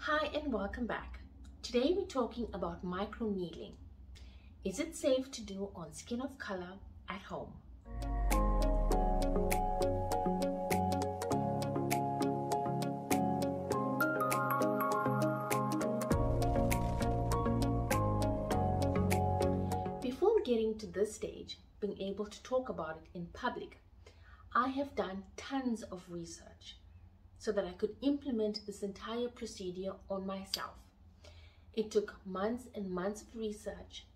Hi and welcome back. Today we're talking about microneedling. Is it safe to do on skin of color at home? Before getting to this stage, being able to talk about it in public, I have done tons of research so that I could implement this entire procedure on myself. It took months and months of research.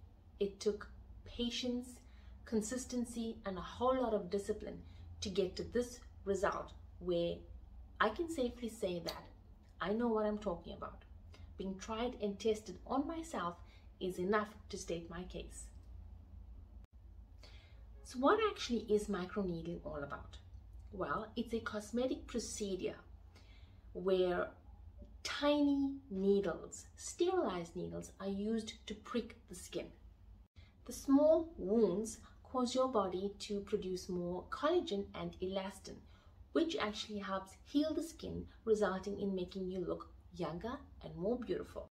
It took patience, consistency, and a whole lot of discipline to get to this result where I can safely say that I know what I'm talking about. Being tried and tested on myself is enough to state my case. So what actually is microneedling all about? Well, it's a cosmetic procedure where tiny needles, sterilized needles, are used to prick the skin. The small wounds cause your body to produce more collagen and elastin, which actually helps heal the skin, resulting in making you look younger and more beautiful.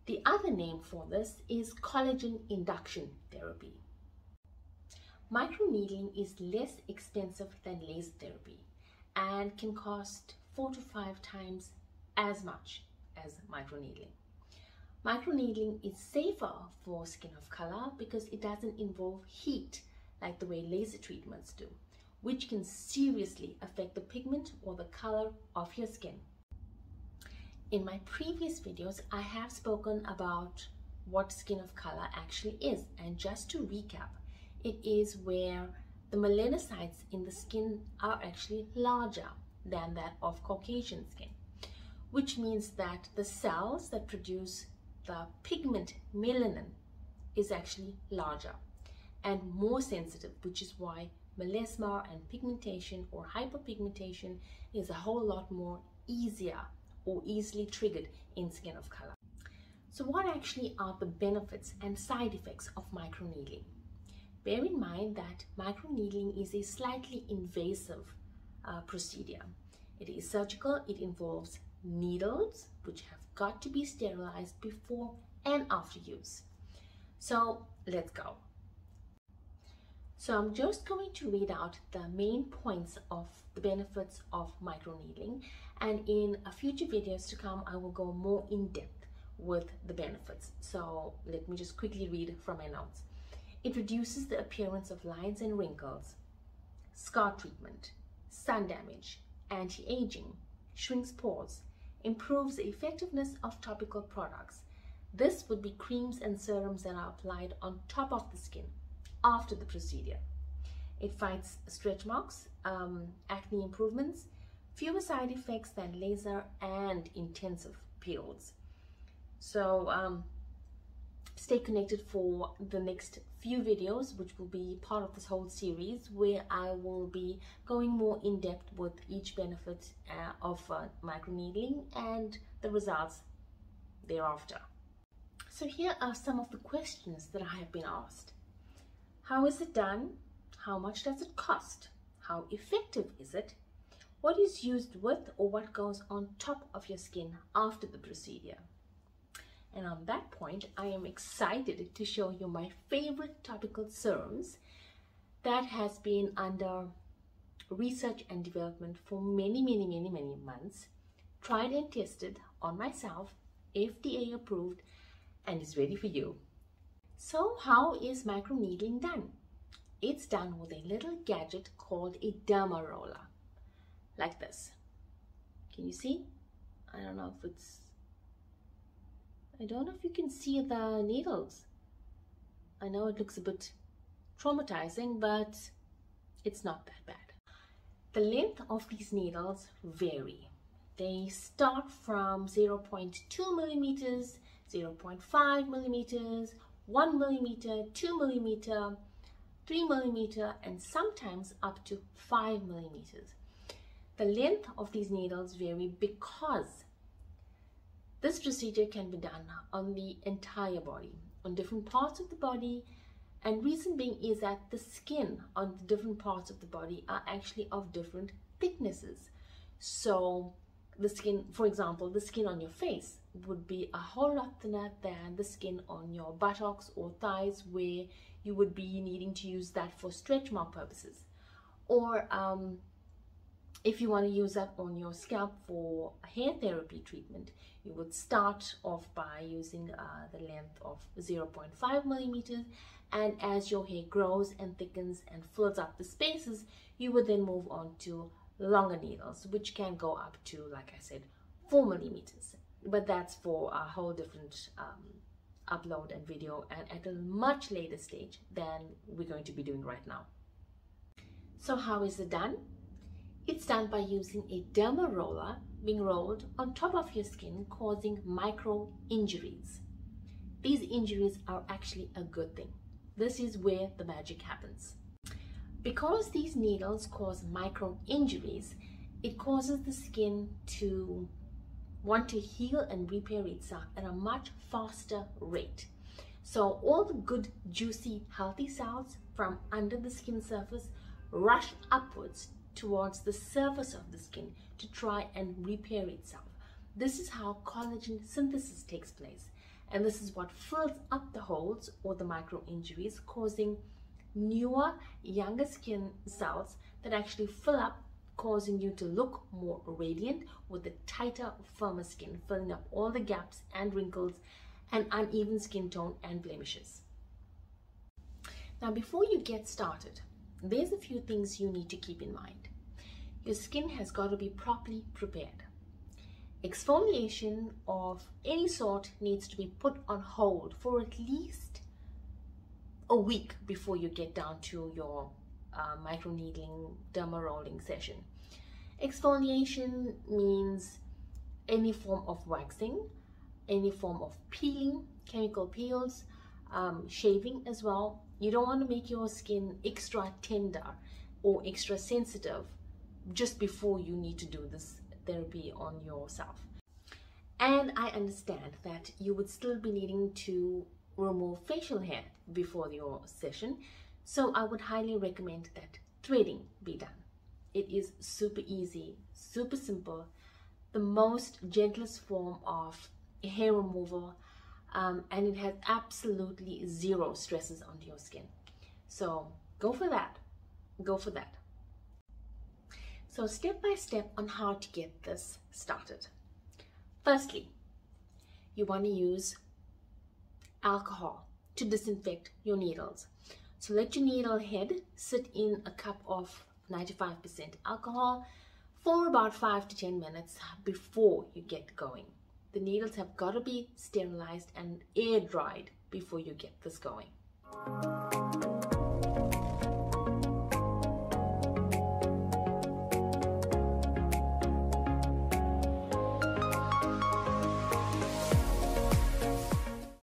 The other name for this is collagen induction therapy. Microneedling is less expensive than laser therapy and can cost 4 to 5 times as much as microneedling. Microneedling is safer for skin of color because it doesn't involve heat like the way laser treatments do, which can seriously affect the pigment or the color of your skin. In my previous videos, I have spoken about what skin of color actually is, and just to recap, it is where the melanocytes in the skin are actually larger than that of Caucasian skin, which means that the cells that produce the pigment melanin is actually larger and more sensitive, which is why melasma and pigmentation or hyperpigmentation is a whole lot more easier or easily triggered in skin of color. So what actually are the benefits and side effects of microneedling? Bear in mind that microneedling is a slightly invasive procedure. It is surgical. It involves needles which have got to be sterilized before and after use. So let's go. So I'm just going to read out the main points of the benefits of microneedling, and in future videos to come I will go more in depth with the benefits. So let me just quickly read from my notes. It reduces the appearance of lines and wrinkles, scar treatment, sun damage, anti-aging, shrinks pores, improves the effectiveness of topical products. This would be creams and serums that are applied on top of the skin after the procedure. It fights stretch marks, acne improvements, fewer side effects than laser, and intensive peels. So stay connected for the next few videos, which will be part of this whole series, where I will be going more in depth with each benefit of microneedling and the results thereafter. So here are some of the questions that I have been asked. How is it done? How much does it cost? How effective is it? What is used with or what goes on top of your skin after the procedure? And on that point, I am excited to show you my favorite topical serums that has been under research and development for many months, tried and tested on myself, FDA approved, and is ready for you. So how is microneedling done? It's done with a little gadget called a derma roller, like this. Can you see? I don't know if you can see the needles. I know it looks a bit traumatizing, but it's not that bad. The length of these needles vary. They start from 0.2 millimeters, 0.5 millimeters, 1 millimeter, 2 millimeter, 3 millimeter, and sometimes up to 5 millimeters. The length of these needles vary because this procedure can be done on the entire body, on different parts of the body, and reason being is that the skin on the different parts of the body are actually of different thicknesses. So the skin, for example, the skin on your face would be a whole lot thinner than the skin on your buttocks or thighs, where you would be needing to use that for stretch mark purposes. Or if you want to use that on your scalp for hair therapy treatment, you would start off by using the length of 0.5 millimeters, and as your hair grows and thickens and fills up the spaces, you would then move on to longer needles, which can go up to, like I said, 4 millimeters. But that's for a whole different upload and video, and at a much later stage than we're going to be doing right now. So how is it done? It's done by using a derma roller being rolled on top of your skin, causing micro injuries. These injuries are actually a good thing. This is where the magic happens. Because these needles cause micro injuries, it causes the skin to want to heal and repair itself at a much faster rate. So all the good, juicy, healthy cells from under the skin surface rush upwards towards the surface of the skin to try and repair itself. This is how collagen synthesis takes place, and this is what fills up the holes or the micro injuries, causing newer, younger skin cells that actually fill up, causing you to look more radiant with a tighter, firmer skin, filling up all the gaps and wrinkles and uneven skin tone and blemishes. Now, before you get started, there's a few things you need to keep in mind. Your skin has got to be properly prepared. Exfoliation of any sort needs to be put on hold for at least a week before you get down to your microneedling derma rolling session. Exfoliation means any form of waxing, any form of peeling, chemical peels, shaving as well. You don't want to make your skin extra tender or extra sensitive just before you need to do this therapy on yourself. And I understand that you would still be needing to remove facial hair before your session, so I would highly recommend that threading be done. It is super easy, super simple, the most gentlest form of hair removal, and it has absolutely zero stresses onto your skin. So go for that. Go for that. So step by step on how to get this started. Firstly, you want to use alcohol to disinfect your needles. So let your needle head sit in a cup of 95% alcohol for about 5 to 10 minutes before you get going. The needles have got to be sterilized and air dried before you get this going.